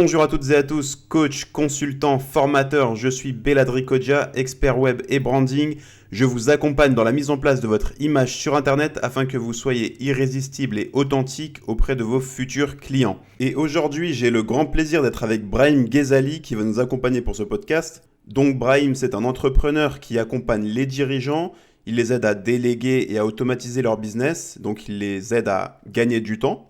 Bonjour à toutes et à tous, coach, consultant, formateur, je suis Belladri Kodja, expert web et branding. Je vous accompagne dans la mise en place de votre image sur Internet afin que vous soyez irrésistible et authentique auprès de vos futurs clients. Et aujourd'hui, j'ai le grand plaisir d'être avec Brahim Ghezali qui va nous accompagner pour ce podcast. Donc Brahim, c'est un entrepreneur qui accompagne les dirigeants, il les aide à déléguer et à automatiser leur business, donc il les aide à gagner du temps.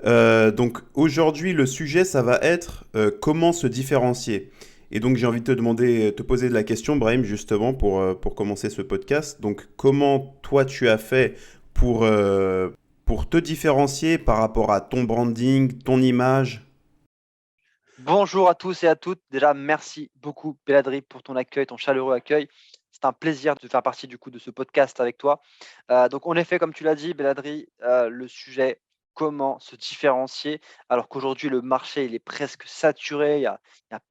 Donc aujourd'hui, le sujet, ça va être comment se différencier. Et donc j'ai envie de te demander, te poser de la question, Brahim, justement, pour commencer ce podcast. Donc comment toi tu as fait pour te différencier par rapport à ton branding, ton image? Bonjour à tous et à toutes. Déjà, merci beaucoup, Belladri, pour ton accueil, ton chaleureux accueil. C'est un plaisir de faire partie du coup de ce podcast avec toi. Donc, en effet, comme tu l'as dit, Belladri, le sujet comment se différencier alors qu'aujourd'hui le marché il est presque saturé. Il y a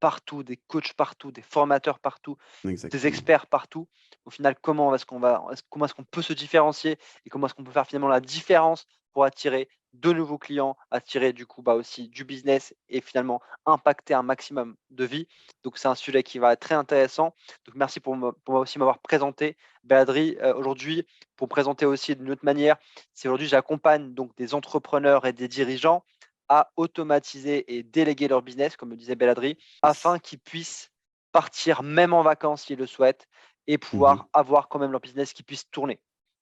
partout des coachs partout, des formateurs partout, des Exactement. experts partout. Au final, comment est-ce qu'on peut se différencier et comment est-ce qu'on peut faire finalement la différence pour attirer de nouveaux clients, attirer du coup aussi du business et finalement impacter un maximum de vie. Donc c'est un sujet qui va être très intéressant. Donc merci pour aussi m'avoir présenté. Béadry, aujourd'hui, pour me présenter aussi d'une autre manière, c'est aujourd'hui j'accompagne donc des entrepreneurs et des dirigeants à automatiser et déléguer leur business, comme le disait Belladri, afin qu'ils puissent partir même en vacances s'ils le souhaitent et Mhm. pouvoir avoir quand même leur business qui puisse tourner.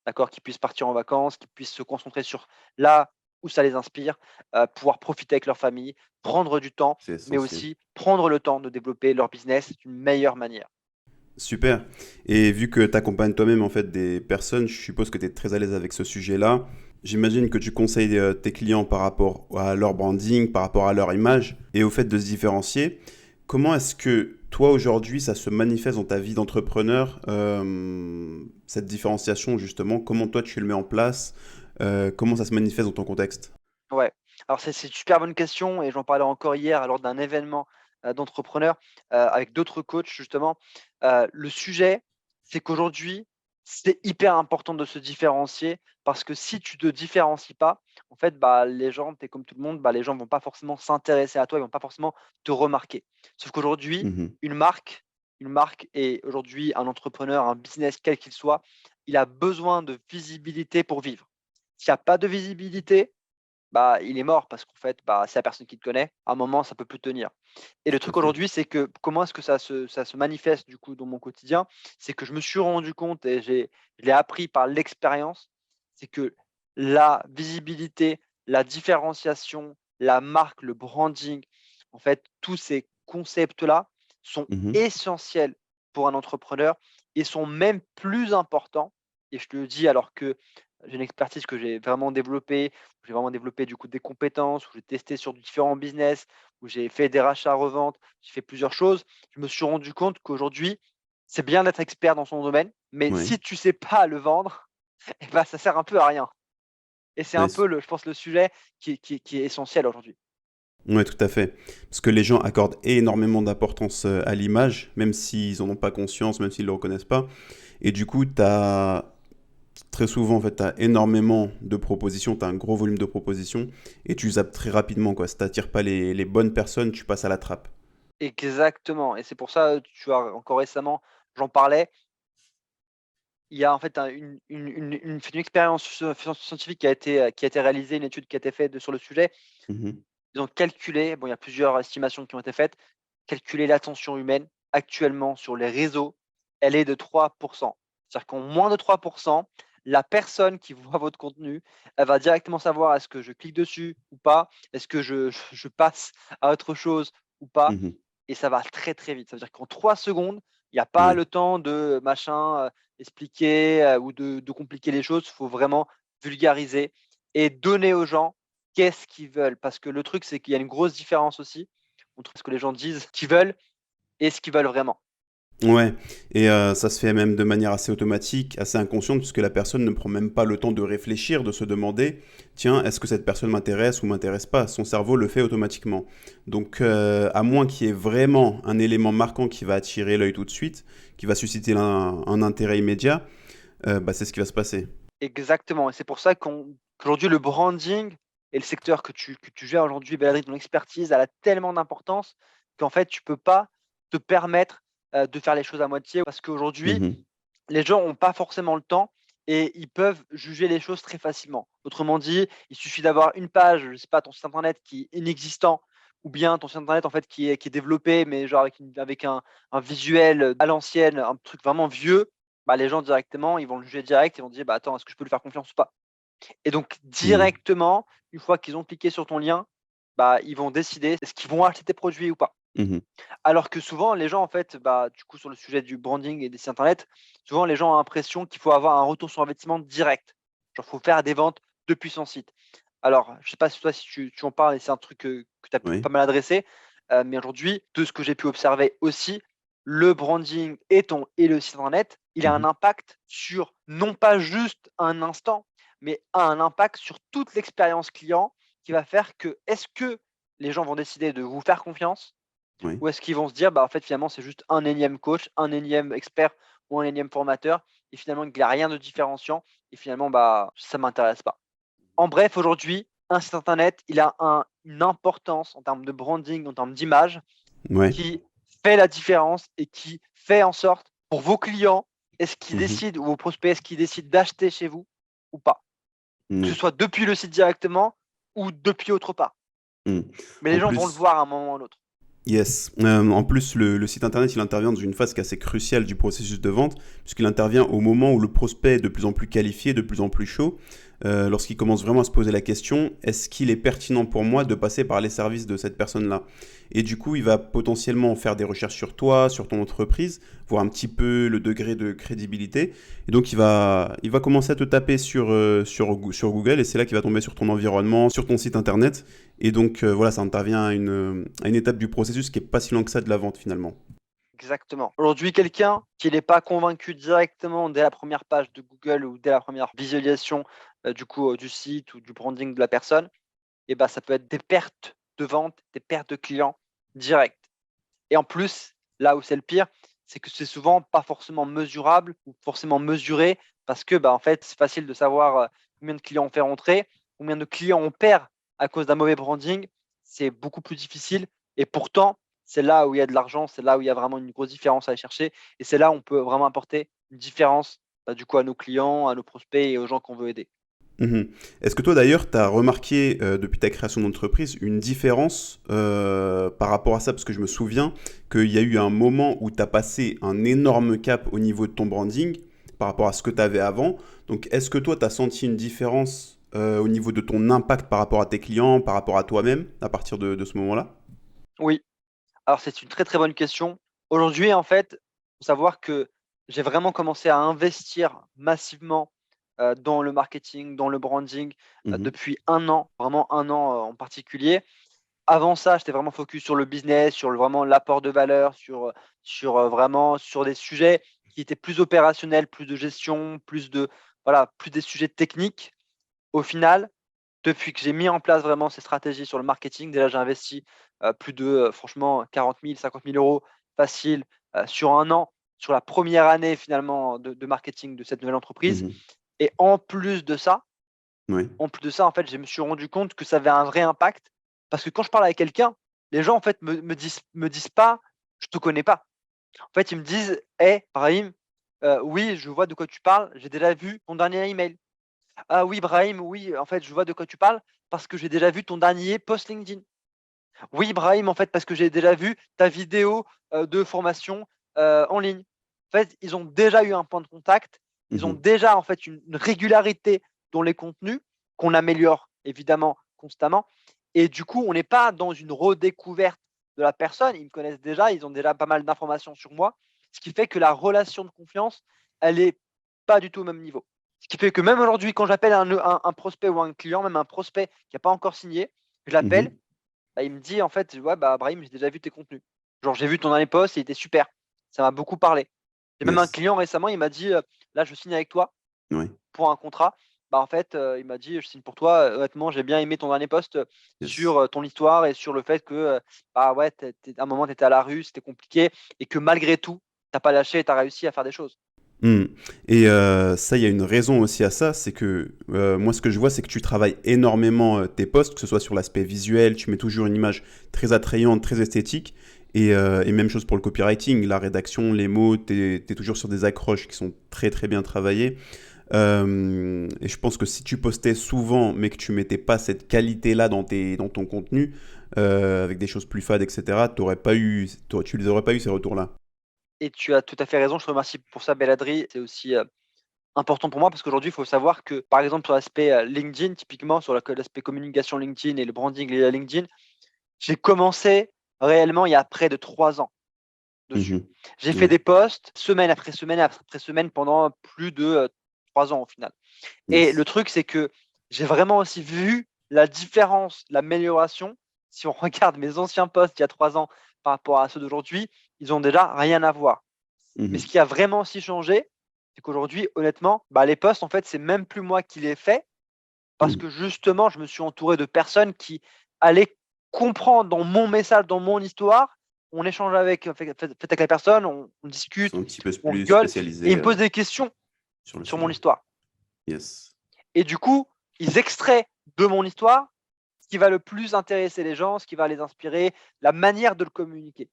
D'accord, qu'ils puissent partir en vacances, qu'ils puissent se concentrer sur là où ça les inspire, pouvoir profiter avec leur famille, prendre du temps, C'est mais essentiel. aussi prendre le temps de développer leur business d'une meilleure manière. Super. Et vu que tu accompagnes toi-même en fait des personnes, je suppose que tu es très à l'aise avec ce sujet-là. J'imagine que tu conseilles tes clients par rapport à leur branding, par rapport à leur image et au fait de se différencier. Comment est-ce que toi aujourd'hui ça se manifeste dans ta vie d'entrepreneur, cette différenciation justement? Comment toi tu le mets en place? Comment ça se manifeste dans ton contexte? Ouais, alors c'est une super bonne question et j'en parlais encore hier lors d'un événement, d'entrepreneurs, avec d'autres coachs justement. Le sujet, c'est qu'aujourd'hui, c'est hyper important de se différencier parce que si tu te différencies pas, en fait, les gens, tu es comme tout le monde, les gens vont pas forcément s'intéresser à toi, ils vont pas forcément te remarquer. Sauf qu'aujourd'hui, Mhm. une marque une marque et aujourd'hui un entrepreneur, un business quel qu'il soit, il a besoin de visibilité pour vivre. S'il y a pas de visibilité, il est mort parce qu'en fait, c'est la personne qui te connaît. À un moment, ça peut plus tenir. Et le Tout à truc fait. aujourd'hui, c'est que comment est-ce que ça se manifeste du coup dans mon quotidien? C'est que je me suis rendu compte et je l'ai appris par l'expérience, c'est que la visibilité, la différenciation, la marque, le branding, en fait, tous ces concepts-là sont Mhm. essentiels pour un entrepreneur et sont même plus importants et je te le dis alors que j'ai une expertise que j'ai vraiment développé du coup des compétences, où j'ai testé sur différents business, où j'ai fait des rachats-reventes, j'ai fait plusieurs choses. Je me suis rendu compte qu'aujourd'hui, c'est bien d'être expert dans son domaine, mais Oui. si tu sais pas le vendre, ça sert un peu à rien. Et c'est un Ouais, peu je pense le sujet qui est essentiel aujourd'hui. ouais, tout à fait. Parce que les gens accordent énormément d'importance à l'image, même s'ils n'en ont pas conscience, même s'ils ne le reconnaissent pas. Et du coup, tu as très souvent, en fait, tu as énormément de propositions, tu as un gros volume de propositions, et tu zappes très rapidement, quoi. Si tu n'attires pas les bonnes personnes, tu passes à la trappe. Exactement et c'est pour ça, tu vois, encore récemment, j'en parlais, il y a en fait une expérience scientifique qui a été réalisée, une étude qui a été faite sur le sujet. Mhm. Ils ont calculé, bon, il y a plusieurs estimations qui ont été faites, calculer l'attention humaine actuellement sur les réseaux, elle est de 3. C'est-à-dire qu'en moins de 3, la personne qui voit votre contenu, elle va directement savoir est-ce que je clique dessus ou pas? Est-ce que je passe à autre chose ou pas? Mhm. Et ça va très, très vite. Ça veut dire qu'en 3 secondes, il y a pas Ouais. le temps de machin, expliquer, ou de compliquer les choses. Il faut vraiment vulgariser et donner aux gens qu'est-ce qu'ils veulent. Parce que le truc, c'est qu'il y a une grosse différence aussi entre ce que les gens disent qu'ils veulent et ce qu'ils veulent vraiment. Ouais, et ça se fait même de manière assez automatique, assez inconsciente, puisque la personne ne prend même pas le temps de réfléchir, de se demander, tiens, est-ce que cette personne m'intéresse ou m'intéresse pas? Son cerveau le fait automatiquement. Donc, à moins qu'il y ait vraiment un élément marquant qui va attirer l'œil tout de suite, qui va susciter un intérêt immédiat, c'est ce qui va se passer. Exactement et c'est pour ça qu'aujourd'hui le branding et le secteur que tu gères aujourd'hui, Belladry, ton expertise, elle a tellement d'importance qu'en fait, tu peux pas te permettre, de faire les choses à moitié parce qu'aujourd'hui, Mmh. les gens ont pas forcément le temps et ils peuvent juger les choses très facilement. Autrement dit, il suffit d'avoir une page, je sais pas, ton site internet qui est inexistant ou bien ton site internet en fait qui est développé, mais genre avec un visuel, à l'ancienne, un truc vraiment vieux, bah, les gens directement, ils vont le juger direct, ils vont dire: «Bah, attends, est-ce que je peux lui faire confiance ou pas?» Et donc Mmh. directement, une fois qu'ils ont cliqué sur ton lien, bah, ils vont décider est-ce qu'ils vont acheter tes produits ou pas. Mmh. Alors que souvent, les gens, en fait, bah, du coup, sur le sujet du branding et des sites internet, souvent, les gens ont l'impression qu'il faut avoir un retour sur investissement direct. Genre, il faut faire des ventes depuis son site. Alors, je sais pas si toi, si tu en parles et c'est un truc, que tu as pu Oui. pas mal adresser, mais aujourd'hui, de ce que j'ai pu observer aussi, le branding et le site internet, il a un Mmh. impact sur non pas juste un instant, mais a un impact sur toute l'expérience client qui va faire que, est-ce que les gens vont décider de vous faire confiance Oui. ou est-ce qu'ils vont se dire: «Bah, en fait, finalement, c'est juste un énième coach, un énième expert ou un énième formateur et finalement, il a rien de différenciant et finalement, bah, ça m'intéresse pas». En bref, aujourd'hui, un site internet, il a une importance en termes de branding, en termes d'image, Ouais. qui fait la différence et qui fait en sorte pour vos clients, est-ce qu'ils Mmh. décident ou vos prospects, est-ce qu'ils décident d'acheter chez vous ou pas? Que ce Mmh. soit depuis le site directement ou depuis autre part. Mmh. Mais les En gens vont le plus voir à un moment ou à un autre. Yes. En plus, le site internet, il intervient dans une phase qui est assez cruciale du processus de vente, puisqu'il intervient au moment où le prospect est de plus en plus qualifié, de plus en plus chaud, lorsqu'il commence vraiment à se poser la question, est-ce qu'il est pertinent pour moi de passer par les services de cette personne-là? Et du coup, il va potentiellement faire des recherches sur toi, sur ton entreprise, voir un petit peu le degré de crédibilité. Et donc, il va commencer à te taper sur Google, et c'est là qu'il va tomber sur ton environnement, sur ton site internet. Et donc, voilà, ça intervient à une étape du processus qui est pas si loin que ça de la vente finalement. Exactement. Aujourd'hui, quelqu'un qui n'est pas convaincu directement dès la première page de Google ou dès la première visualisation, du site ou du branding de la personne, et bah, ça peut être des pertes de vente, des pertes de clients directes. Et en plus, là où c'est le pire, c'est que c'est souvent pas forcément mesurable ou forcément mesuré parce que, bah, en fait, c'est facile de savoir, combien de clients on fait rentrer, combien de clients on perd à cause d'un mauvais branding. C'est beaucoup plus difficile et pourtant, c'est là où il y a de l'argent, c'est là où il y a vraiment une grosse différence à aller chercher et c'est là où on peut vraiment apporter une différence, bah, du coup à nos clients, à nos prospects et aux gens qu'on veut aider. Mhm. Est-ce que toi d'ailleurs, tu as remarqué depuis ta création d'entreprise une différence par rapport à ça? Parce que je me souviens qu'il y a eu un moment où tu as passé un énorme cap au niveau de ton branding par rapport à ce que tu avais avant. Donc est-ce que toi, tu as senti une différence au niveau de ton impact par rapport à tes clients, par rapport à toi-même à partir de ce moment-là? Oui. Alors c'est une très, très bonne question. Aujourd'hui, en fait, faut savoir que j'ai vraiment commencé à investir massivement, dans le marketing, dans le branding, Mhm. depuis un an, vraiment un an, en particulier. Avant ça, j'étais vraiment focus sur le business, sur vraiment l'apport de valeur, vraiment sur des sujets qui étaient plus opérationnels, plus de gestion, plus de voilà, plus des sujets techniques. Au final, depuis que j'ai mis en place vraiment ces stratégies sur le marketing, déjà j'ai investi, plus de, franchement 40 000, 50 000 € facile, sur un an, sur la première année finalement de marketing de cette nouvelle entreprise Mhm. et Ouais. en plus de ça, en fait, je me suis rendu compte que ça avait un vrai impact parce que quand je parle avec quelqu'un, les gens en fait me disent pas: «Je te connais pas». En fait, ils me disent: «Hey Brahim, oui, je vois de quoi tu parles, j'ai déjà vu ton dernier email». Ah oui, Brahim, oui, en fait, je vois de quoi tu parles parce que j'ai déjà vu ton dernier post LinkedIn. Oui, Brahim, en fait, parce que j'ai déjà vu ta vidéo, de formation, en ligne. En fait, ils ont déjà eu un point de contact, ils ont Mhm. déjà, en fait, une régularité dans les contenus qu'on améliore évidemment constamment et du coup, on n'est pas dans une redécouverte de la personne. Ils me connaissent déjà, ils ont déjà pas mal d'informations sur moi, ce qui fait que la relation de confiance, elle est pas du tout au même niveau. Ce qui fait que même aujourd'hui, quand j'appelle un prospect ou un client, même un prospect qui a pas encore signé, je l'appelle, Mhm. bah, il me dit en fait: «Ouais, bah, Brahim, j'ai déjà vu tes contenus. Genre, j'ai vu ton dernier post, il était super. Ça m'a beaucoup parlé». J'ai même un Yes. client récemment, il m'a dit: «Là, je signe avec toi Ouais. pour un contrat». Bah, en fait, il m'a dit: «Je signe pour toi, honnêtement, j'ai bien aimé ton dernier post, Yes. sur, ton histoire et sur le fait que, bah, ouais, tu à un moment, tu étais à la rue, c'était compliqué et que malgré tout, tu as pas lâché et tu as réussi à faire des choses». Hmm. Et ça, il y a une raison aussi à ça, c'est que moi, ce que je vois, c'est que tu travailles énormément tes posts, que ce soit sur l'aspect visuel, tu mets toujours une image très attrayante, très esthétique, et même chose pour le copywriting, la rédaction, les mots, tu es toujours sur des accroches qui sont très très bien travaillées. Et je pense que si tu postais souvent, mais que tu mettais pas cette qualité-là dans ton contenu, avec des choses plus fades, etc., tu les aurais pas eu ces retours-là. Et tu as tout à fait raison, je te remercie pour ça, Belladri. C'est aussi important pour moi parce qu'aujourd'hui, il faut savoir que, par exemple, sur l'aspect LinkedIn, typiquement, sur l'aspect communication LinkedIn et le branding lié à LinkedIn, j'ai commencé réellement il y a près de 3 ans dessus. Mhm. J'ai fait Ouais. des posts semaine après semaine après semaine pendant plus de 3 ans au final. Et le Yes. truc, c'est que j'ai vraiment aussi vu la différence, l'amélioration. Si on regarde mes anciens posts il y a 3 ans par rapport à ceux d'aujourd'hui, ils ont déjà rien à voir. Mais ce Mhm. qui a vraiment aussi changé, c'est qu'aujourd'hui, honnêtement, les posts, en fait, c'est même plus moi qui les fais parce Mhm. que justement, je me suis entouré de personnes qui allaient comprendre dans mon message, dans mon histoire. On échange avec la personne, on Ils discute, sont un petit peu on plus rigole et ils spécialisés me posent des questions sur le sur mon sujet. histoire. Yes. Et du coup, ils extraient de mon histoire ce qui va le plus intéresser les gens, ce qui va les inspirer, la manière de le communiquer.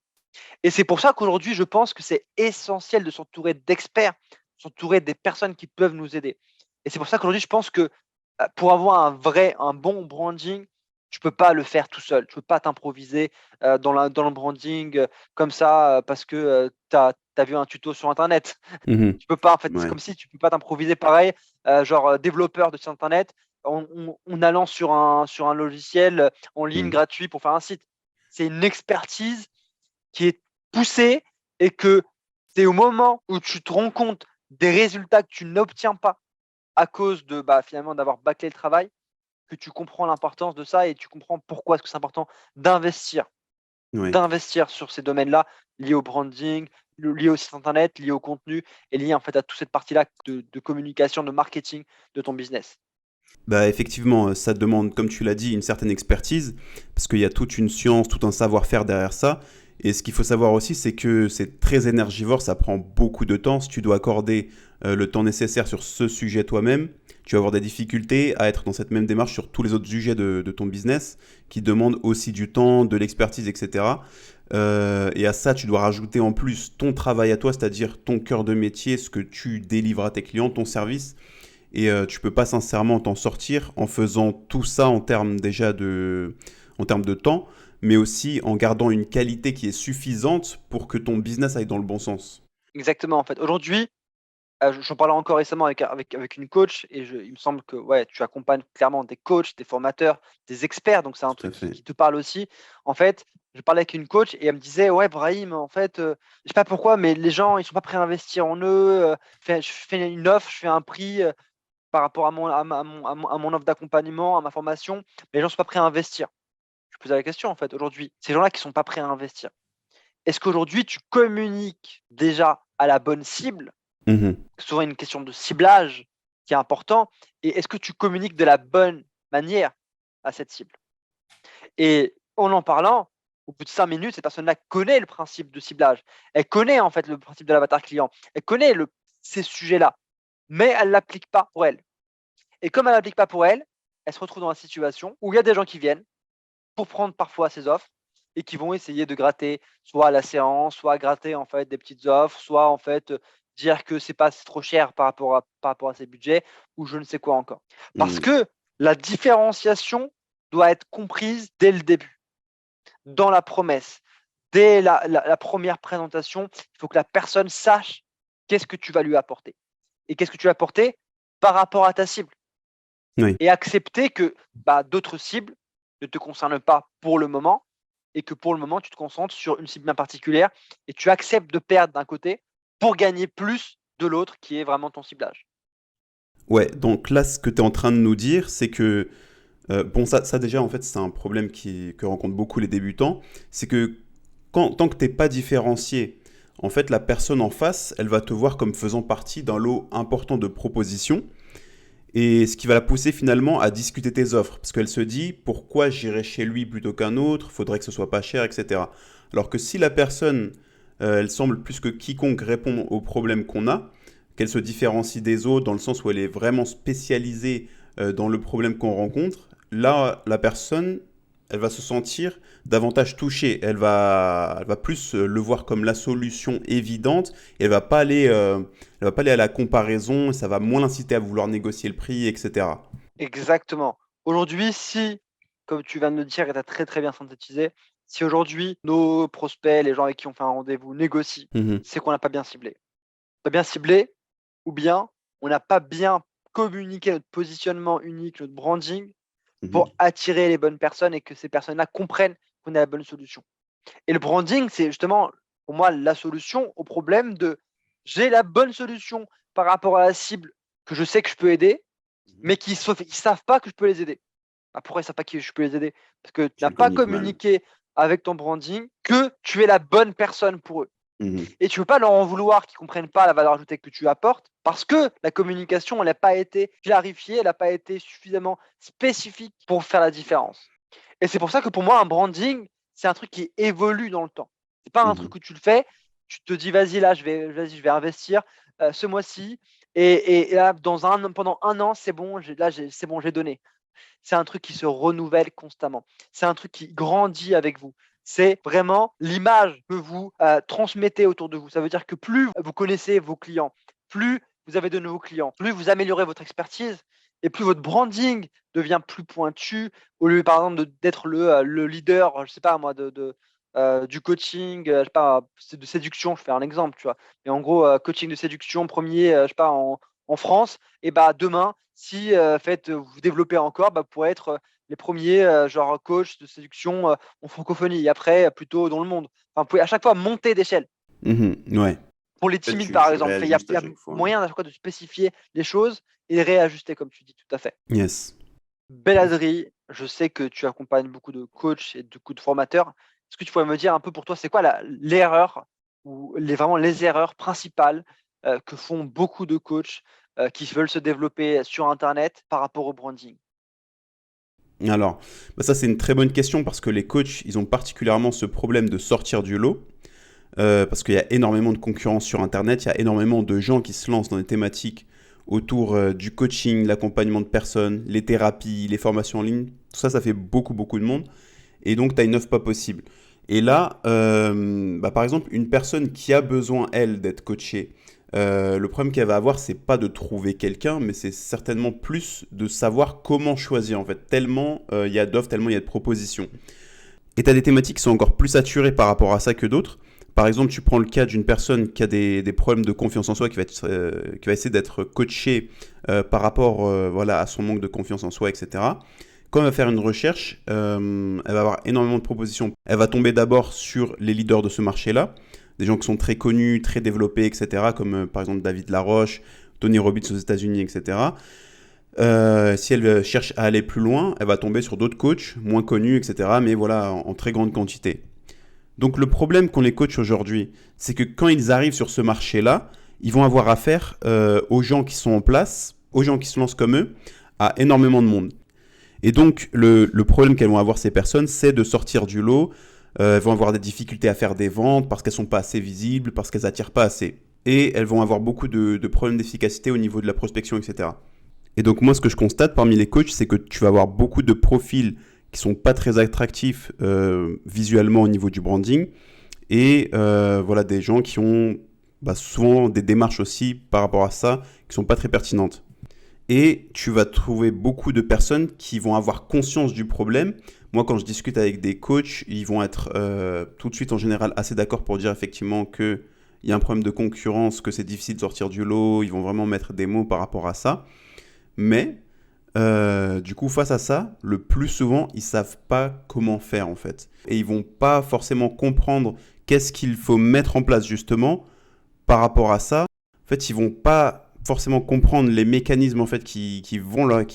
Et c'est pour ça qu'aujourd'hui, je pense que c'est essentiel de s'entourer d'experts, s'entourer des personnes qui peuvent nous aider. Et c'est pour ça qu'aujourd'hui, je pense que pour avoir un bon branding, tu peux pas le faire tout seul. Tu peux pas t'improviser dans le branding comme ça parce que tu as vu un tuto sur Internet. Mhm. Tu peux pas, en fait, c'est Ouais. comme si tu peux pas t'improviser pareil, genre développeur de site Internet en allant sur un logiciel en ligne Mhm. gratuit pour faire un site. C'est une expertise qui est poussé et que c'est au moment où tu te rends compte des résultats que tu n'obtiens pas à cause de finalement d'avoir bâclé le travail, que tu comprends l'importance de ça et tu comprends pourquoi est-ce que c'est important d'investir, Ouais. d'investir sur ces domaines-là liés au branding, liés au site internet, liés au contenu et liés en fait à toute cette partie-là de communication, de marketing de ton business. Bah effectivement, ça demande, comme tu l'as dit, une certaine expertise, parce qu'il y a toute une science, tout un savoir-faire derrière ça. Et ce qu'il faut savoir aussi, c'est que c'est très énergivore, ça prend beaucoup de temps. Si tu dois accorder le temps nécessaire sur ce sujet toi-même, tu vas avoir des difficultés à être dans cette même démarche sur tous les autres sujets de ton business, qui demandent aussi du temps, de l'expertise, etc. Et à ça, tu dois rajouter en plus ton travail à toi, c'est-à-dire ton cœur de métier, ce que tu délivres à tes clients, ton service. Et tu peux pas sincèrement t'en sortir en faisant tout ça en termes de temps, mais aussi en gardant une qualité qui est suffisante pour que ton business aille dans le bon sens. Exactement en fait. Aujourd'hui, j'en parlais encore récemment avec une coach et il me semble que ouais, tu accompagnes clairement des coachs, des formateurs, des experts, donc c'est un Tout à truc qui fait. qui te parle aussi. En fait, je parlais avec une coach et elle me disait: «Ouais Brahim, en fait, je sais pas pourquoi, mais les gens, ils sont pas prêts à investir en eux, je fais une offre, je fais un prix, par rapport à mon offre d'accompagnement, à ma formation, mais les gens sont pas prêts à investir». Je posais la question en fait, aujourd'hui, ces gens-là qui sont pas prêts à investir, est-ce qu'aujourd'hui tu communiques déjà à la bonne cible? Mhm. Souvent une question de ciblage qui est important et est-ce que tu communiques de la bonne manière à cette cible? Et en parlant, au bout de 5 minutes, cette personne-là connaît le principe de ciblage. Elle connaît en fait le principe de l'avatar client. Elle connaît ces sujets-là, mais elle ne l'applique pas pour elle. Et comme elle ne l'applique pas pour elle, elle se retrouve dans la situation où il y a des gens qui viennent pour prendre parfois ses offres et qui vont essayer de gratter soit la séance, soit gratter en fait des petites offres, soit en fait dire que c'est trop cher par rapport à ses budgets ou je ne sais quoi encore. Parce Mhm. que la différenciation doit être comprise dès le début, dans la promesse, dès la première présentation. Il faut que la personne sache qu'est-ce que tu vas lui apporter et qu'est-ce que tu vas apporter par rapport à ta cible Oui. et accepter que d'autres cibles ne te concernent pas pour le moment et que pour le moment, tu te concentres sur une cible bien particulière et tu acceptes de perdre d'un côté pour gagner plus de l'autre qui est vraiment ton ciblage. Ouais, donc là, ce que tu es en train de nous dire, c'est que, bon, ça déjà, en fait, c'est un problème que rencontrent beaucoup les débutants, c'est que tant que t'es pas différencié, en fait, la personne en face, elle va te voir comme faisant partie d'un lot important de propositions. Et ce qui va la pousser finalement à discuter tes offres. Parce qu'elle se dit, pourquoi j'irai chez lui plutôt qu'un autre? Faudrait que ce soit pas cher, etc. Alors que si la personne, elle semble plus que quiconque répondre aux problèmes qu'on a, qu'elle se différencie des autres dans le sens où elle est vraiment spécialisée dans le problème qu'on rencontre, là, la personne, elle va se sentir davantage touchée. Elle va plus le voir comme la solution évidente et elle va pas aller à la comparaison. Ça va moins l'inciter à vouloir négocier le prix, etc. Exactement. Aujourd'hui, si, comme tu viens de le dire et tu as très, très bien synthétisé, si aujourd'hui nos prospects, les gens avec qui on fait un rendez-vous négocient, Mhm, c'est qu'on n'a pas bien ciblé. Pas bien ciblé ou bien on n'a pas bien communiqué notre positionnement unique, notre branding mhm, pour attirer les bonnes personnes et que ces personnes-là comprennent qu'on a la bonne solution. Et le branding, c'est justement pour moi la solution au problème de j'ai la bonne solution par rapport à la cible que je sais que je peux aider, mais qui ne savent pas que je peux les aider. Bah, pourquoi ils ne savent pas que je peux les aider? Parce que tu tu n'as le pas communiques mal. communiqué avec ton branding que tu es la bonne personne pour eux. Mhm, Et tu ne peux pas leur en vouloir qu'ils ne comprennent pas la valeur ajoutée que tu apportes parce que la communication, elle n'a pas été clarifiée, elle n'a pas été suffisamment spécifique pour faire la différence. Et c'est pour ça que pour moi, un branding, c'est un truc qui évolue dans le temps. C'est pas un mhm. truc où tu le fais, tu te dis vas-y là, je vais investir ce mois-ci et là pendant un an, c'est bon, c'est bon, j'ai donné. C'est un truc qui se renouvelle constamment. C'est un truc qui grandit avec vous. C'est vraiment l'image que vous transmettez autour de vous. Ça veut dire que plus vous connaissez vos clients, plus vous avez de nouveaux clients, plus vous améliorez votre expertise et plus votre branding devient plus pointu au lieu, par exemple, d'être le leader, je sais pas moi, du coaching, je sais pas, de séduction, je fais un exemple, tu vois. Mais en gros, coaching de séduction premier, je sais pas, en France, et bah demain, si vous développez encore, bah, vous pourrez être les premiers genre coach de séduction en francophonie et après plutôt dans le monde. Enfin, vous pouvez à chaque fois monter d'échelle. Mhm, ouais. Pour les En fait, timides, par tu exemple, il y a, réajustes il à y a chaque fois. moyen à chaque fois de spécifier les choses et de réajuster, comme tu dis, tout à fait. Yes. Belladri, je sais que tu accompagnes beaucoup de coachs et beaucoup de formateurs. Est-ce que tu pourrais me dire un peu pour toi, c'est quoi l'erreur ou vraiment les erreurs principales que font beaucoup de coachs qui veulent se développer sur Internet par rapport au branding? Alors, bah ça c'est une très bonne question parce que les coachs, ils ont particulièrement ce problème de sortir du lot. Parce qu'il y a énormément de concurrence sur Internet, il y a énormément de gens qui se lancent dans des thématiques autour du coaching, l'accompagnement de personnes, les thérapies, les formations en ligne. Tout ça, ça fait beaucoup, beaucoup de monde. Et donc, tu as une offre pas possible. Et là, bah, par exemple, une personne qui a besoin, elle, d'être coachée, le problème qu'elle va avoir, c'est pas de trouver quelqu'un, mais c'est certainement plus de savoir comment choisir, en fait. Tellement il y a d'offres, tellement il y a de propositions. Et tu as des thématiques qui sont encore plus saturées par rapport à ça que d'autres. Par exemple, tu prends le cas d'une personne qui a des problèmes de confiance en soi, qui va essayer d'être coachée par rapport voilà, à son manque de confiance en soi, etc. Quand elle va faire une recherche, elle va avoir énormément de propositions. Elle va tomber d'abord sur les leaders de ce marché-là, des gens qui sont très connus, très développés, etc., comme par exemple David Laroche, Tony Robbins aux États-Unis, etc. Si elle cherche à aller plus loin, elle va tomber sur d'autres coachs moins connus, etc., mais voilà, en très grande quantité. Donc le problème qu'ont les coachs aujourd'hui, c'est que quand ils arrivent sur ce marché-là, ils vont avoir affaire aux gens qui sont en place, aux gens qui se lancent comme eux, à énormément de monde. Et donc le problème qu'elles vont avoir ces personnes, c'est de sortir du lot. Elles vont avoir des difficultés à faire des ventes parce qu'elles sont pas assez visibles, parce qu'elles attirent pas assez. Et elles vont avoir beaucoup de problèmes d'efficacité au niveau de la prospection, etc. Et donc moi, ce que je constate parmi les coachs, c'est que tu vas avoir beaucoup de profils qui sont pas très attractifs visuellement au niveau du branding, et voilà des gens qui ont bah, souvent des démarches aussi par rapport à ça qui sont pas très pertinentes. Et tu vas trouver beaucoup de personnes qui vont avoir conscience du problème. Moi, quand je discute avec des coachs, ils vont être tout de suite en général assez d'accord pour dire effectivement qu'il y a un problème de concurrence, que c'est difficile de sortir du lot. Ils vont vraiment mettre des mots par rapport à ça. Mais du coup, face à ça, le plus souvent, ils savent pas comment faire en fait. Et ils vont pas forcément comprendre qu'est-ce qu'il faut mettre en place justement par rapport à ça. En fait, ils vont pas forcément comprendre les mécanismes en fait qui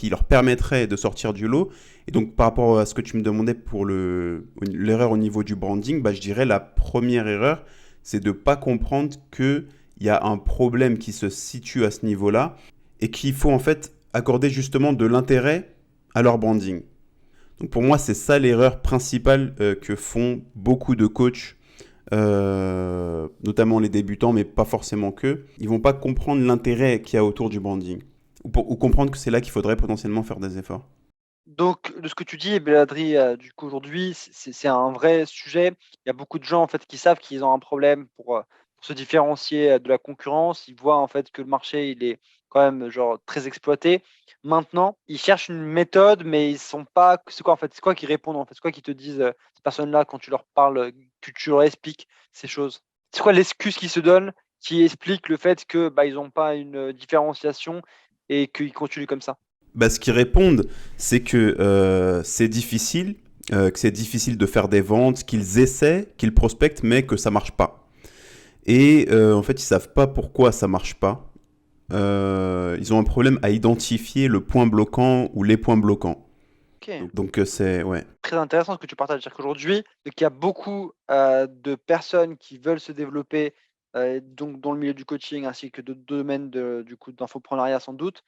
leur permettraient de sortir du lot. Et donc, par rapport à ce que tu me demandais pour l'erreur au niveau du branding, bah, je dirais la première erreur, c'est de pas comprendre que il y a un problème qui se situe à ce niveau-là et qu'il faut en fait accorder justement de l'intérêt à leur branding. Donc pour moi, c'est ça l'erreur principale que font beaucoup de coachs notamment les débutants, mais pas forcément que, ils vont pas comprendre l'intérêt qu'il y a autour du branding, ou comprendre que c'est là qu'il faudrait potentiellement faire des efforts. Donc, de ce que tu dis, Belladri, du coup, aujourd'hui, c'est un vrai sujet. Il y a beaucoup de gens, en fait, qui savent qu'ils ont un problème pour se différencier, de la concurrence. Ils voient, en fait, que le marché, il est quand même, genre, très exploité. Maintenant, ils cherchent une méthode, mais ils sont pas c'est quoi, en fait? C'est quoi qu'ils répondent, en fait? C'est quoi qu'ils te disent, ces personnes-là, quand tu leur parles, que tu leur expliques ces choses? C'est quoi l'excuse qu'ils se donnent, qui explique le fait que, bah, ils n'ont pas une, différenciation et qu'ils continuent comme ça? Bah, ce qu'ils répondent, c'est que que c'est difficile de faire des ventes, qu'ils essaient, qu'ils prospectent, mais que ça marche pas. Et en fait, ils savent pas pourquoi ça marche pas. Ils ont un problème à identifier le point bloquant ou les points bloquants. OK. Donc c'est ouais. Très intéressant ce que tu partages. C'est-à-dire qu'aujourd'hui, donc il y a beaucoup, de personnes qui veulent se développer, donc dans le milieu du coaching ainsi que d'autres domaines du coup, d'infoprenariat sans doute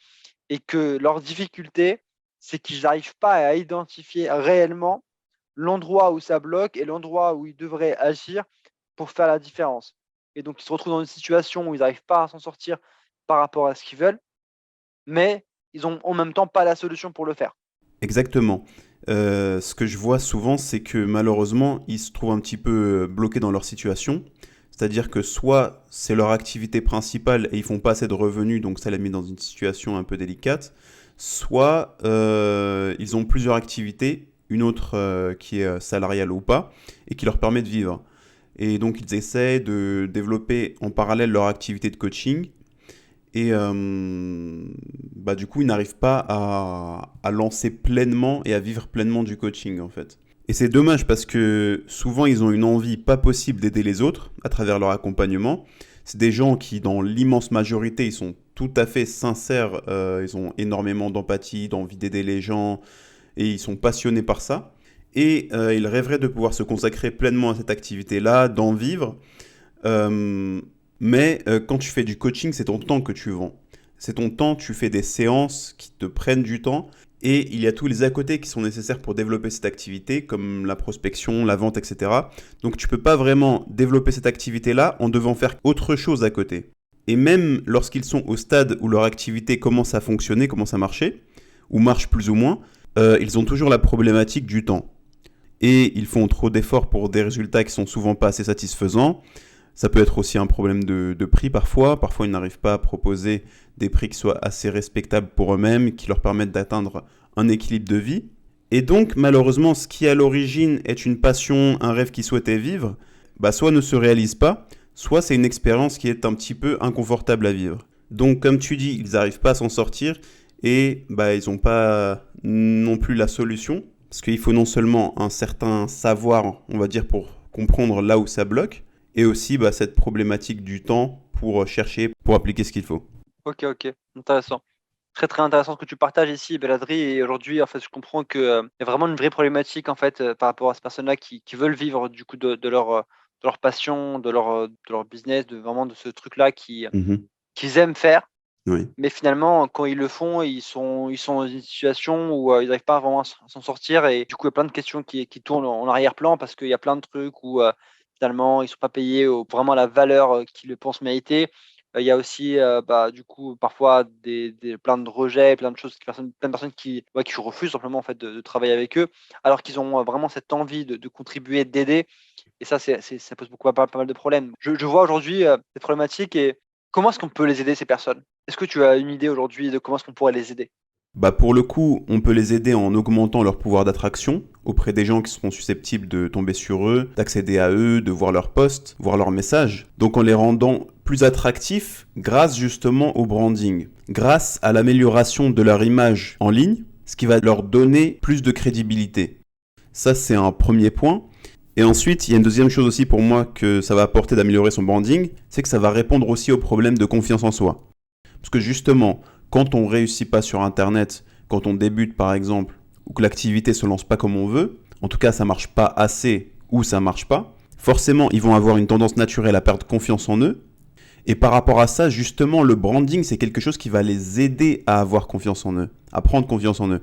et que leur difficulté, c'est qu'ils n'arrivent pas à identifier réellement l'endroit où ça bloque et l'endroit où ils devraient agir pour faire la différence et donc ils se retrouvent dans une situation où ils n'arrivent pas à s'en sortir par rapport à ce qu'ils veulent, mais ils ont en même temps pas la solution pour le faire. Exactement. Ce que je vois souvent, c'est que malheureusement, ils se trouvent un petit peu bloqués dans leur situation. C'est-à-dire que soit c'est leur activité principale et ils font pas assez de revenus, donc ça les met dans une situation un peu délicate, soit ils ont plusieurs activités, une autre qui est salariale ou pas, et qui leur permet de vivre. Et donc ils essaient de développer en parallèle leur activité de coaching et bah, du coup, ils n'arrivent pas à lancer pleinement et à vivre pleinement du coaching, en fait. Et c'est dommage parce que souvent, ils ont une envie pas possible d'aider les autres à travers leur accompagnement. C'est des gens qui, dans l'immense majorité, ils sont tout à fait sincères, ils ont énormément d'empathie, d'envie d'aider les gens, et ils sont passionnés par ça. Et ils rêveraient de pouvoir se consacrer pleinement à cette activité-là, d'en vivre. Euh, mais quand tu fais du coaching, c'est ton temps que tu vends. C'est ton temps, tu fais des séances qui te prennent du temps. Et il y a tous les à côté qui sont nécessaires pour développer cette activité, comme la prospection, la vente, etc. Donc tu ne peux pas vraiment développer cette activité-là en devant faire autre chose à côté. Et même lorsqu'ils sont au stade où leur activité commence à fonctionner, commence à marcher, ou marche plus ou moins, ils ont toujours la problématique du temps. Et ils font trop d'efforts pour des résultats qui sont souvent pas assez satisfaisants. Ça peut être aussi un problème de prix parfois. Parfois, ils n'arrivent pas à proposer des prix qui soient assez respectables pour eux-mêmes, qui leur permettent d'atteindre un équilibre de vie. Et donc, malheureusement, ce qui à l'origine est une passion, un rêve qu'ils souhaitaient vivre, bah, soit ne se réalise pas, soit c'est une expérience qui est un petit peu inconfortable à vivre. Donc, comme tu dis, ils n'arrivent pas à s'en sortir et bah, ils n'ont pas non plus la solution. Parce qu'il faut non seulement un certain savoir, on va dire, pour comprendre là où ça bloque, et aussi bah, cette problématique du temps pour chercher, pour appliquer ce qu'il faut. OK, OK, intéressant. Très, très intéressant ce que tu partages ici, Belladri et aujourd'hui, en fait, je comprends que, il y a vraiment une vraie problématique, en fait, par rapport à ces personnes-là qui veulent vivre du coup de leur passion, de leur business, de vraiment de ce truc-là Mhm. qu'ils aiment faire. Oui. Mais finalement, quand ils le font, ils sont dans une situation où, ils n'arrivent pas vraiment à s'en sortir et du coup, il y a plein de questions qui tournent en arrière-plan parce qu'il y a plein de trucs où, finalement, ils sont pas payés au vraiment la valeur, qu'ils le pensent mériter. Il y a aussi, bah, du coup, parfois des plein de rejets, plein de choses, plein de personnes qui, ouais, qui refusent simplement, en fait, de travailler avec eux, alors qu'ils ont, vraiment cette envie de contribuer, d'aider et ça, ça pose beaucoup pas mal de problèmes. Je vois aujourd'hui, cette problématique et comment est-ce qu'on peut les aider ces personnes? Est-ce que tu as une idée aujourd'hui de comment est-ce qu'on pourrait les aider? Bah pour le coup, on peut les aider en augmentant leur pouvoir d'attraction auprès des gens qui seront susceptibles de tomber sur eux, d'accéder à eux, de voir leurs posts, voir leurs messages. Donc en les rendant plus attractifs grâce justement au branding, grâce à l'amélioration de leur image en ligne, ce qui va leur donner plus de crédibilité. Ça, c'est un premier point. Et ensuite, il y a une deuxième chose aussi pour moi que ça va apporter d'améliorer son branding, c'est que ça va répondre aussi au problème de confiance en soi. Parce que justement, quand on réussit pas sur Internet, quand on débute par exemple, ou que l'activité se lance pas comme on veut, en tout cas ça marche pas assez ou ça marche pas, forcément ils vont avoir une tendance naturelle à perdre confiance en eux. Et par rapport à ça, justement, le branding, c'est quelque chose qui va les aider à avoir confiance en eux, à prendre confiance en eux.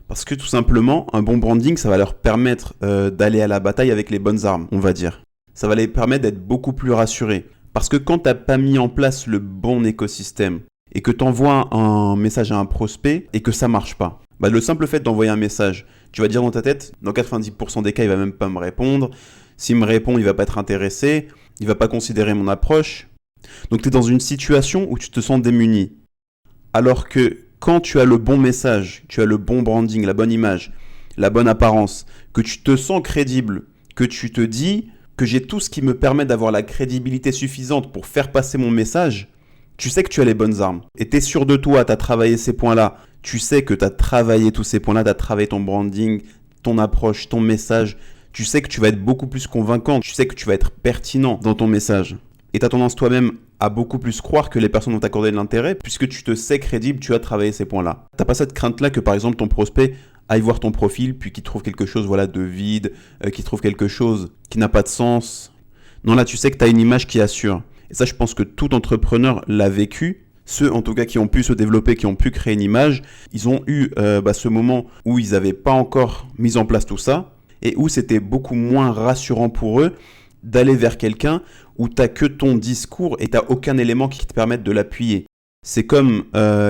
Parce que tout simplement, un bon branding, ça va leur permettre d'aller à la bataille avec les bonnes armes, on va dire. ça va les permettre d'être beaucoup plus rassurés. Parce que quand tu n'as pas mis en place le bon écosystème et que tu envoies un message à un prospect et que ça ne marche pas, le simple fait d'envoyer un message, tu vas dire dans ta tête, dans 90% des cas, il ne va même pas me répondre. S'il me répond, il ne va pas être intéressé, il ne va pas considérer mon approche. Donc tu es dans une situation où tu te sens démuni. Alors que quand tu as le bon message, tu as le bon branding, la bonne image, la bonne apparence, que tu te sens crédible, que tu te dis que j'ai tout ce qui me permet d'avoir la crédibilité suffisante pour faire passer mon message, tu sais que tu as les bonnes armes. Et tu es sûr de toi, tu as travaillé ces points-là. Tu sais que tu as travaillé tous ces points-là, tu as travaillé ton branding, ton approche, ton message. Tu sais que tu vas être beaucoup plus convaincant, tu sais que tu vas être pertinent dans ton message. Et tu as tendance toi-même à beaucoup plus croire que les personnes vont t'accorder de l'intérêt puisque tu te sais crédible, tu as travaillé ces points-là. Tu n'as pas cette crainte-là que par exemple ton prospect aille voir ton profil puis qu'il trouve quelque chose de vide, qu'il trouve quelque chose qui n'a pas de sens. Non, là tu sais que tu as une image qui assure. Et ça, je pense que tout entrepreneur l'a vécu. Ceux en tout cas qui ont pu se développer, qui ont pu créer une image, ils ont eu ce moment où ils n'avaient pas encore mis en place tout ça et où c'était beaucoup moins rassurant pour eux d'aller vers quelqu'un où tu n'as que ton discours et tu n'as aucun élément qui te permette de l'appuyer. C'est comme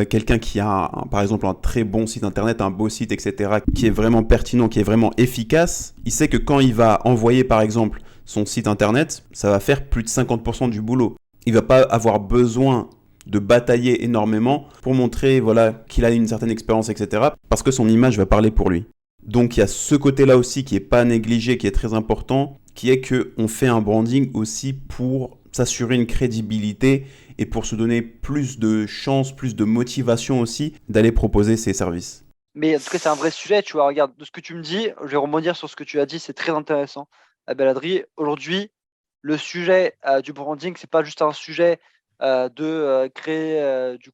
quelqu'un qui a par exemple un très bon site internet, un beau site, etc., qui est vraiment pertinent, qui est vraiment efficace. Il sait que quand il va envoyer par exemple son site internet, ça va faire plus de 50% du boulot. Il ne va pas avoir besoin de batailler énormément pour montrer qu'il a une certaine expérience, etc., parce que son image va parler pour lui. Donc il y a ce côté-là aussi qui n'est pas négligé, qui est très important, qui est qu'on fait un branding aussi pour s'assurer une crédibilité et pour se donner plus de chance, plus de motivation aussi d'aller proposer ses services. Mais en tout cas, c'est un vrai sujet, tu vois. Regarde, de ce que tu me dis, je vais rebondir sur ce que tu as dit, c'est très intéressant. Belladri, aujourd'hui, le sujet du branding, c'est pas juste un sujet de créer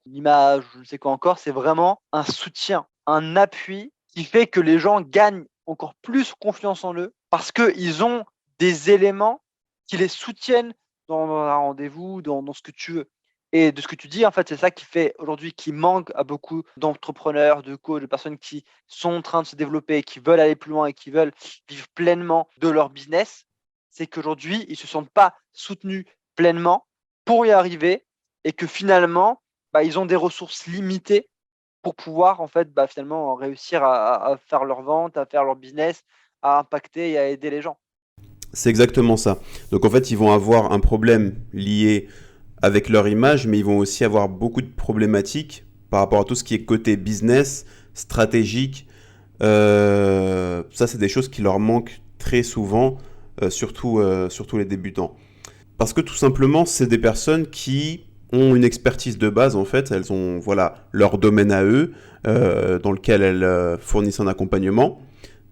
une image, je ne sais quoi encore, c'est vraiment un soutien, un appui qui fait que les gens gagnent encore plus confiance en eux parce qu'ils ont des éléments qui les soutiennent dans un rendez-vous, dans ce que tu veux. Et de ce que tu dis, en fait, c'est ça qui fait aujourd'hui, qui manque à beaucoup d'entrepreneurs, de coachs, de personnes qui sont en train de se développer, qui veulent aller plus loin et qui veulent vivre pleinement de leur business. C'est qu'aujourd'hui, ils ne se sentent pas soutenus pleinement pour y arriver et que finalement, ils ont des ressources limitées pour pouvoir en fait, finalement réussir à faire leur vente, à faire leur business, à impacter et à aider les gens. C'est exactement ça. Donc en fait, ils vont avoir un problème lié avec leur image, mais ils vont aussi avoir beaucoup de problématiques par rapport à tout ce qui est côté business, stratégique. Ça, c'est des choses qui leur manquent très souvent, surtout les débutants. Parce que tout simplement, c'est des personnes qui ont une expertise de base, en fait. Elles ont leur domaine à eux, dans lequel elles fournissent un accompagnement.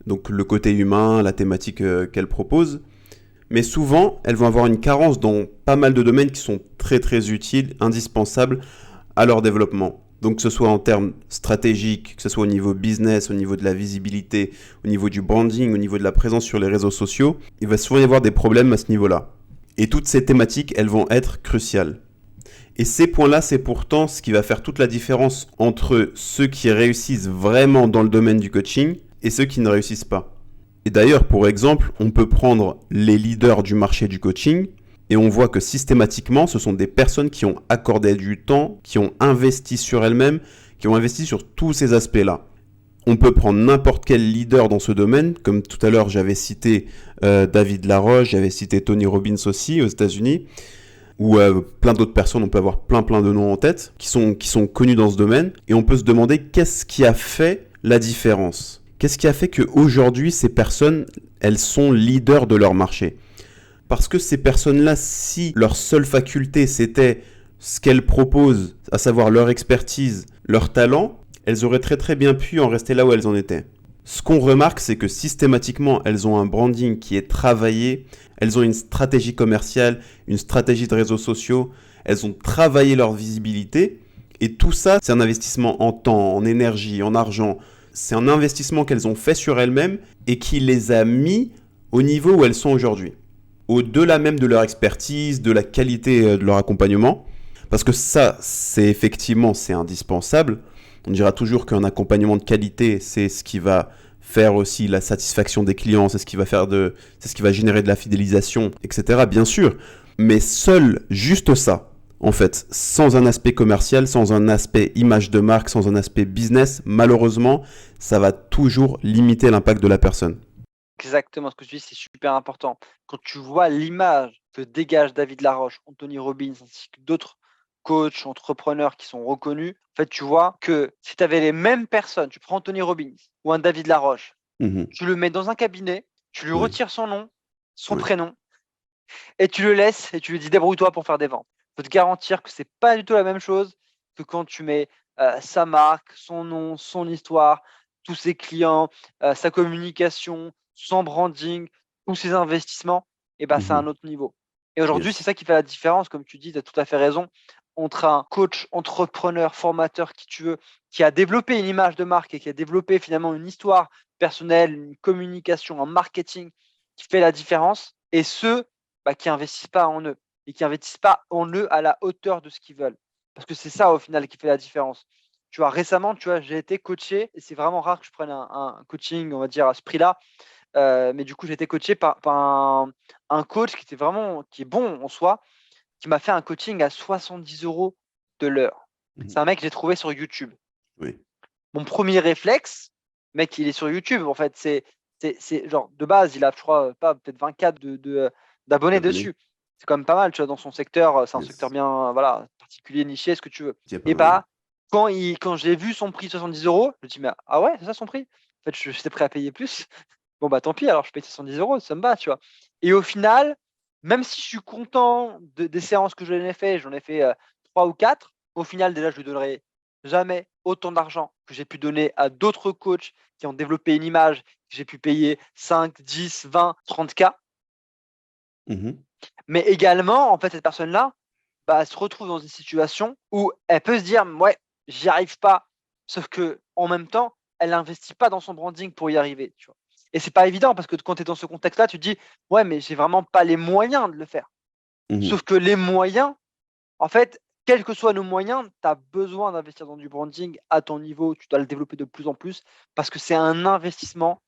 Donc le côté humain, la thématique qu'elles proposent. Mais souvent, elles vont avoir une carence dans pas mal de domaines qui sont très très utiles, indispensables à leur développement. Donc que ce soit en termes stratégiques, que ce soit au niveau business, au niveau de la visibilité, au niveau du branding, au niveau de la présence sur les réseaux sociaux, il va souvent y avoir des problèmes à ce niveau-là. Et toutes ces thématiques, elles vont être cruciales. Et ces points-là, c'est pourtant ce qui va faire toute la différence entre ceux qui réussissent vraiment dans le domaine du coaching et ceux qui ne réussissent pas. Et d'ailleurs, pour exemple, on peut prendre les leaders du marché du coaching et on voit que systématiquement, ce sont des personnes qui ont accordé du temps, qui ont investi sur elles-mêmes, qui ont investi sur tous ces aspects-là. On peut prendre n'importe quel leader dans ce domaine, comme tout à l'heure j'avais cité David Laroche, j'avais cité Tony Robbins aussi aux États-Unis, ou plein d'autres personnes, on peut avoir plein de noms en tête, qui sont connus dans ce domaine, et on peut se demander qu'est-ce qui a fait la différence. Qu'est-ce qui a fait qu'aujourd'hui, ces personnes, elles sont leaders de leur marché? Parce que ces personnes-là, si leur seule faculté, c'était ce qu'elles proposent, à savoir leur expertise, leur talent, elles auraient très très bien pu en rester là où elles en étaient. Ce qu'on remarque, c'est que systématiquement, elles ont un branding qui est travaillé, elles ont une stratégie commerciale, une stratégie de réseaux sociaux, elles ont travaillé leur visibilité, et tout ça, c'est un investissement en temps, en énergie, en argent. C'est un investissement qu'elles ont fait sur elles-mêmes et qui les a mis au niveau où elles sont aujourd'hui. Au-delà même de leur expertise, de la qualité de leur accompagnement. Parce que ça, c'est indispensable. On dira toujours qu'un accompagnement de qualité, c'est ce qui va faire aussi la satisfaction des clients, c'est ce qui va générer de la fidélisation, etc. Bien sûr, mais seul juste ça, en fait, sans un aspect commercial, sans un aspect image de marque, sans un aspect business, malheureusement, ça va toujours limiter l'impact de la personne. Exactement ce que tu dis, c'est super important. Quand tu vois l'image que dégage David Laroche, Anthony Robbins, ainsi que d'autres coachs, entrepreneurs qui sont reconnus, en fait, tu vois que si tu avais les mêmes personnes, tu prends Anthony Robbins ou un David Laroche, tu le mets dans un cabinet, tu lui Oui. retires son nom, son Oui. prénom, et tu le laisses et tu lui dis débrouille-toi pour faire des ventes. Je peux te garantir que c'est pas du tout la même chose que quand tu mets sa marque, son nom, son histoire, tous ses clients, sa communication, son branding, tous ses investissements, et ben c'est un autre niveau. Et aujourd'hui, Yes. c'est ça qui fait la différence, comme tu dis, tu as tout à fait raison, entre un coach, entrepreneur, formateur, qui tu veux, qui a développé une image de marque et qui a développé finalement une histoire personnelle, une communication, un marketing qui fait la différence, et ceux qui investissent pas en eux et qui investissent pas en eux à la hauteur de ce qu'ils veulent. Parce que c'est ça au final qui fait la différence. Tu vois, récemment, j'ai été coaché et c'est vraiment rare que je prenne un coaching, on va dire, à ce prix-là. Mais du coup, j'ai été coaché par un coach qui est bon en soi, qui m'a fait un coaching à 70 € de l'heure. C'est un mec que j'ai trouvé sur YouTube. Oui. Mon premier réflexe, mec, il est sur YouTube. En fait, c'est genre de base, il a, je crois, pas peut-être 24 d'abonnés dessus. C'est quand même pas mal, tu vois, dans son secteur. C'est un secteur bien, voilà, particulier, niché, ce que tu veux. Et bah, quand j'ai vu son prix 70 €, je me dis, mais ah ouais, c'est ça son prix? En fait, j'étais prêt à payer plus. Bon, bah tant pis, alors je paye 70 €, ça me va, tu vois. Et au final, même si je suis content des séances que j'en ai fait 3 ou 4, au final, déjà, je lui donnerai jamais autant d'argent que j'ai pu donner à d'autres coachs qui ont développé une image, que j'ai pu payer 5, 10, 20, 30K. Mais également, en fait, cette personne-là, elle se retrouve dans une situation où elle peut se dire, ouais, j'y arrive pas. Sauf que en même temps, elle n'investit pas dans son branding pour y arriver, tu vois. Et c'est pas évident parce que quand tu es dans ce contexte-là, tu te dis, ouais, mais j'ai vraiment pas les moyens de le faire. Sauf que les moyens, en fait, quels que soient nos moyens, tu as besoin d'investir dans du branding à ton niveau. Tu dois le développer de plus en plus parce que c'est un investissement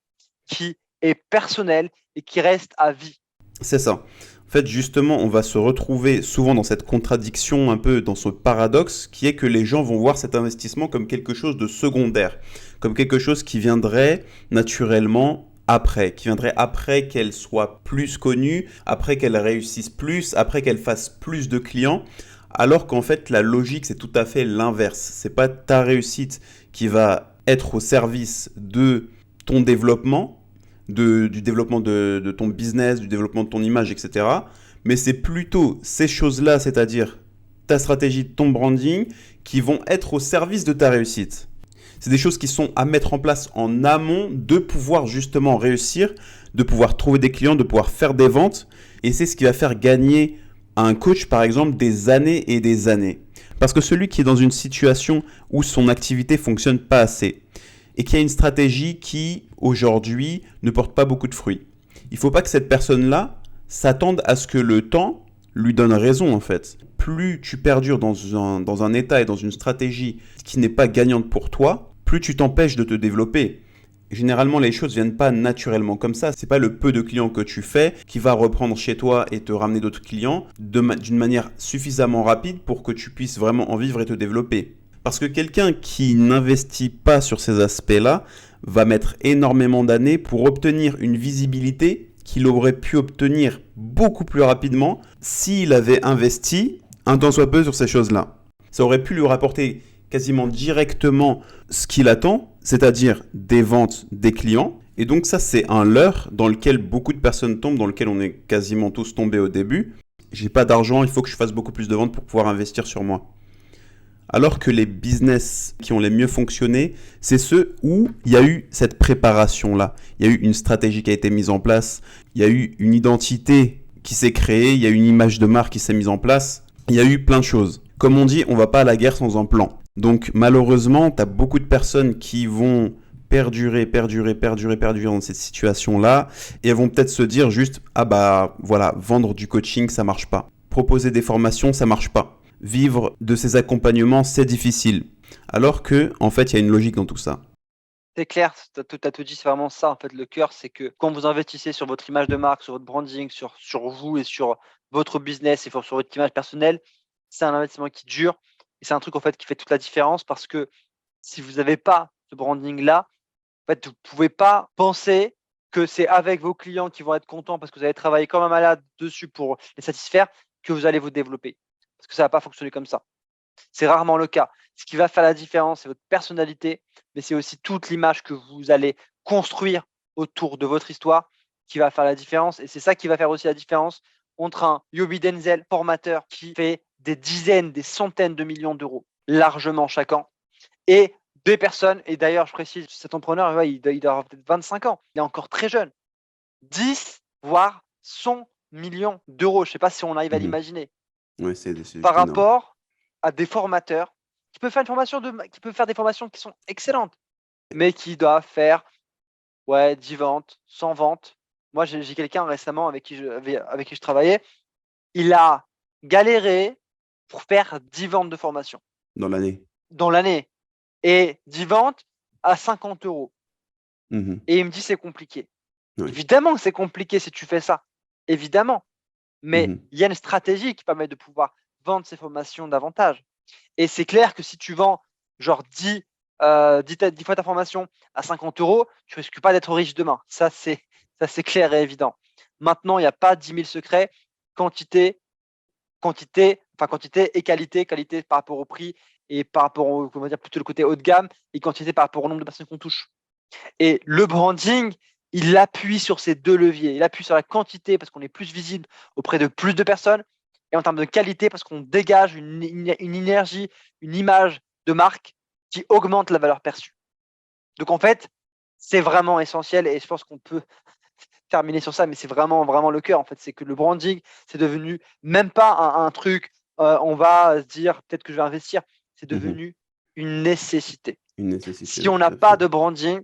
qui est personnel et qui reste à vie. C'est ça. En fait, justement, on va se retrouver souvent dans cette contradiction, un peu dans ce paradoxe, qui est que les gens vont voir cet investissement comme quelque chose de secondaire, comme quelque chose qui viendrait naturellement après, qu'elle soit plus connue, après qu'elle réussisse plus, après qu'elle fasse plus de clients, alors qu'en fait, la logique, c'est tout à fait l'inverse. C'est pas ta réussite qui va être au service de ton développement, du développement de ton business, du développement de ton image, etc. Mais c'est plutôt ces choses-là, c'est-à-dire ta stratégie, ton branding, qui vont être au service de ta réussite. C'est des choses qui sont à mettre en place en amont de pouvoir justement réussir, de pouvoir trouver des clients, de pouvoir faire des ventes. Et c'est ce qui va faire gagner à un coach, par exemple, des années et des années. Parce que celui qui est dans une situation où son activité ne fonctionne pas assez, et qui a une stratégie qui, aujourd'hui, ne porte pas beaucoup de fruits. Il ne faut pas que cette personne-là s'attende à ce que le temps lui donne raison, en fait. Plus tu perdures dans un état et dans une stratégie qui n'est pas gagnante pour toi, plus tu t'empêches de te développer. Généralement, les choses ne viennent pas naturellement comme ça. Ce n'est pas le peu de clients que tu fais qui va reprendre chez toi et te ramener d'autres clients d'une manière suffisamment rapide pour que tu puisses vraiment en vivre et te développer. Parce que quelqu'un qui n'investit pas sur ces aspects-là va mettre énormément d'années pour obtenir une visibilité qu'il aurait pu obtenir beaucoup plus rapidement s'il avait investi un tant soit peu sur ces choses-là. Ça aurait pu lui rapporter quasiment directement ce qu'il attend, c'est-à-dire des ventes, des clients. Et donc ça, c'est un leurre dans lequel beaucoup de personnes tombent, dans lequel on est quasiment tous tombés au début. J'ai pas d'argent, il faut que je fasse beaucoup plus de ventes pour pouvoir investir sur moi. Alors que les business qui ont les mieux fonctionné, c'est ceux où il y a eu cette préparation-là. Il y a eu une stratégie qui a été mise en place, il y a eu une identité qui s'est créée, il y a eu une image de marque qui s'est mise en place, il y a eu plein de choses. Comme on dit, on ne va pas à la guerre sans un plan. Donc malheureusement, tu as beaucoup de personnes qui vont perdurer dans cette situation-là et elles vont peut-être se dire juste « Ah bah voilà, vendre du coaching, ça marche pas. Proposer des formations, ça marche pas. » Vivre de ces accompagnements, c'est difficile. Alors que, en fait, il y a une logique dans tout ça. C'est clair, tu as tout dit, c'est vraiment ça en fait. Le cœur, c'est que quand vous investissez sur votre image de marque, sur votre branding, sur vous et sur votre business et sur votre image personnelle, c'est un investissement qui dure et c'est un truc en fait qui fait toute la différence parce que si vous n'avez pas ce branding-là, en fait, vous ne pouvez pas penser que c'est avec vos clients qui vont être contents parce que vous allez travailler comme un malade dessus pour les satisfaire que vous allez vous développer. Parce que ça ne va pas fonctionner comme ça. C'est rarement le cas. Ce qui va faire la différence, c'est votre personnalité, mais c'est aussi toute l'image que vous allez construire autour de votre histoire qui va faire la différence. Et c'est ça qui va faire aussi la différence entre un Yobi Denzel formateur qui fait des dizaines, des centaines de millions d'euros largement chacun et des personnes, et d'ailleurs je précise, cet entrepreneur, ouais, il doit avoir peut-être 25 ans, il est encore très jeune, 10 voire 100 millions d'euros. Je ne sais pas si on arrive à Mhm. l'imaginer Ouais, c'est par juste énorme. rapport à des formateurs qui peuvent faire des formations qui sont excellentes, mais qui doivent faire 10 ventes, 100 ventes. Moi, j'ai quelqu'un récemment avec qui je travaillais, il a galéré pour faire 10 ventes de formation Dans l'année. dans l'année et 10 ventes à 50 euros. Mhm. Et il me dit c'est compliqué. Ouais. Évidemment que c'est compliqué si tu fais ça, évidemment. Mais Mhm. il y a une stratégie qui permet de pouvoir vendre ces formations davantage. Et c'est clair que si tu vends genre 10 fois ta formation à 50 euros, tu risques pas d'être riche demain. Ça, c'est clair et évident. Maintenant, il n'y a pas 10 000 secrets. Quantité, quantité et qualité. Qualité par rapport au prix et par rapport au, comment dire, plutôt le côté haut de gamme et quantité par rapport au nombre de personnes qu'on touche. Et le branding, il appuie sur ces deux leviers. Il appuie sur la quantité parce qu'on est plus visible auprès de plus de personnes et en termes de qualité parce qu'on dégage une énergie, une image de marque qui augmente la valeur perçue. Donc en fait, c'est vraiment essentiel et je pense qu'on peut terminer sur ça, mais c'est vraiment, vraiment le cœur. En fait, c'est que le branding, c'est devenu même pas un truc, on va se dire peut-être que je vais investir, c'est Mhm. devenu une nécessité. Une nécessité, Si oui, on tout n'a à pas fait. de branding,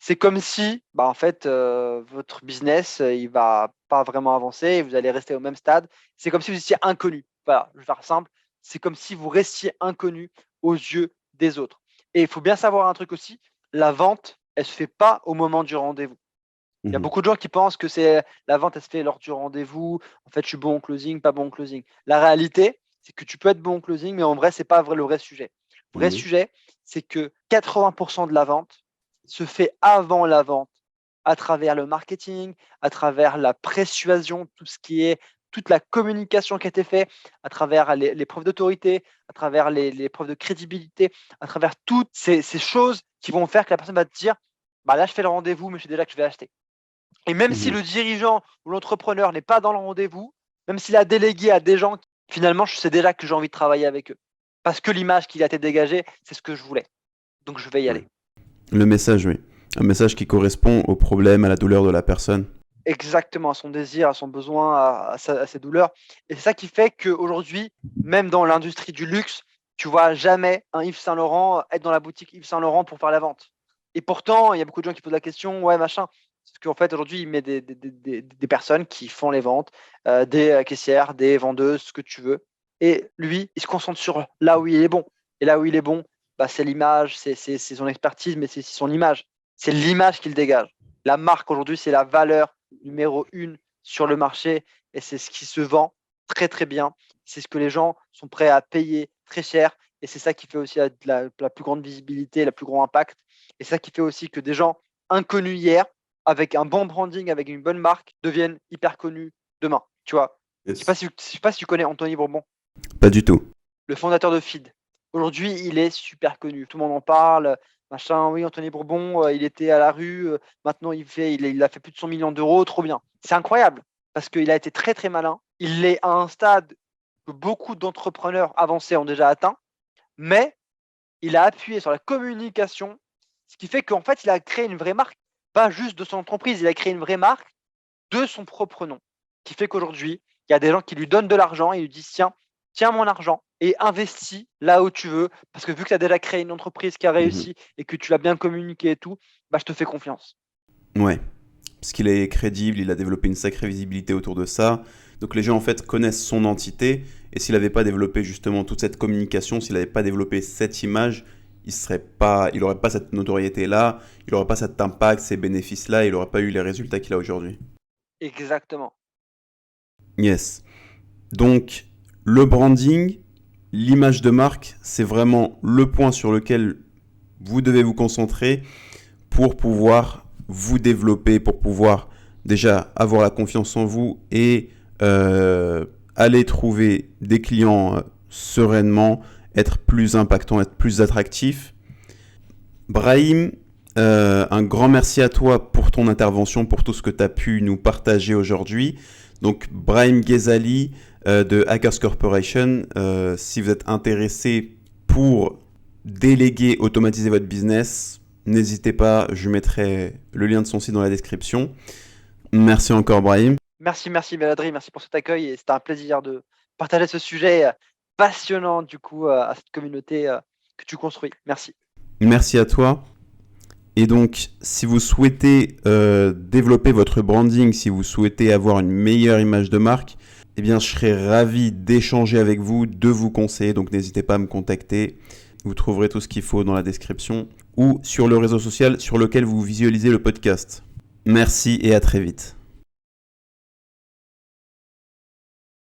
c'est comme si, en fait, votre business, il va pas vraiment avancer et vous allez rester au même stade. C'est comme si vous étiez inconnu. Voilà, je vais faire simple. C'est comme si vous restiez inconnu aux yeux des autres. Et il faut bien savoir un truc aussi, la vente, elle se fait pas au moment du rendez-vous. Il y a Mhm. beaucoup de gens qui pensent que c'est la vente, elle se fait lors du rendez-vous. En fait, je suis bon en closing, pas bon en closing. La réalité, c'est que tu peux être bon en closing, mais en vrai, c'est pas le vrai sujet. Le vrai Oui. sujet, c'est que 80% de la vente se fait avant la vente, à travers le marketing, à travers la persuasion, tout ce qui est toute la communication qui a été faite, à travers les preuves d'autorité, à travers les preuves de crédibilité, à travers toutes ces choses qui vont faire que la personne va te dire, là, je fais le rendez-vous, mais je sais déjà que je vais acheter. Et même si Mhm. le dirigeant ou l'entrepreneur n'est pas dans le rendez-vous, même s'il a délégué à des gens, finalement, je sais déjà que j'ai envie de travailler avec eux. Parce que l'image qu'il a été dégagée, c'est ce que je voulais. Donc je vais y Ouais. aller. Le message, oui. Un message qui correspond au problème, à la douleur de la personne. Exactement, à son désir, à son besoin, à ses douleurs. Et c'est ça qui fait qu'aujourd'hui, même dans l'industrie du luxe, tu vois jamais un Yves Saint Laurent être dans la boutique Yves Saint Laurent pour faire la vente. Et pourtant, il y a beaucoup de gens qui posent la question, ouais, machin. Parce qu'en fait, aujourd'hui, il met des personnes qui font les ventes, des caissières, des vendeuses, ce que tu veux. Et lui, il se concentre sur là où il est bon. Et là où il est bon, c'est l'image, c'est son expertise, mais c'est son image. C'est l'image qu'il dégage. La marque aujourd'hui, c'est la valeur numéro 1 sur le marché et c'est ce qui se vend très très bien. C'est ce que les gens sont prêts à payer très cher et c'est ça qui fait aussi la plus grande visibilité, la plus grand impact. Et c'est ça qui fait aussi que des gens inconnus hier, avec un bon branding, avec une bonne marque, deviennent hyper connus demain. Tu vois, Yes. je sais pas si tu connais Anthony Bourbon, Pas du tout. le fondateur de Feed. Aujourd'hui, il est super connu. Tout le monde en parle. Machin, oui, Anthony Bourbon, il était à la rue. Maintenant, il a fait plus de 100 millions d'euros. Trop bien. C'est incroyable parce qu'il a été très, très malin. Il est à un stade que beaucoup d'entrepreneurs avancés ont déjà atteint, mais il a appuyé sur la communication, ce qui fait qu'en fait, il a créé une vraie marque, pas juste de son entreprise, il a créé une vraie marque de son propre nom, qui fait qu'aujourd'hui, il y a des gens qui lui donnent de l'argent et lui disent tiens mon argent et investis là où tu veux, parce que vu que tu as déjà créé une entreprise qui a Mhm. réussi et que tu l'as bien communiqué et tout, je te fais confiance. Ouais. Parce qu'il est crédible, il a développé une sacrée visibilité autour de ça. Donc les gens en fait connaissent son entité. Et s'il n'avait pas développé justement toute cette communication, s'il n'avait pas développé cette image, il n'aurait pas cette notoriété-là, il n'aurait pas cet impact, ces bénéfices-là, il n'aurait pas eu les résultats qu'il a aujourd'hui. Exactement. Yes. Donc, le branding, l'image de marque, c'est vraiment le point sur lequel vous devez vous concentrer pour pouvoir vous développer, pour pouvoir déjà avoir la confiance en vous et aller trouver des clients sereinement, être plus impactant, être plus attractif. Brahim, un grand merci à toi pour ton intervention, pour tout ce que tu as pu nous partager aujourd'hui. Donc, Brahim Ghezali de Hackers Corporation, si vous êtes intéressé pour déléguer, automatiser votre business, n'hésitez pas, je mettrai le lien de son site dans la description. Merci encore, Brahim. Merci Beladri, merci pour cet accueil et c'était un plaisir de partager ce sujet passionnant du coup à cette communauté que tu construis. Merci. Merci à toi. Et donc, si vous souhaitez développer votre branding, si vous souhaitez avoir une meilleure image de marque, eh bien, je serais ravi d'échanger avec vous, de vous conseiller. Donc, n'hésitez pas à me contacter. Vous trouverez tout ce qu'il faut dans la description ou sur le réseau social sur lequel vous visualisez le podcast. Merci et à très vite.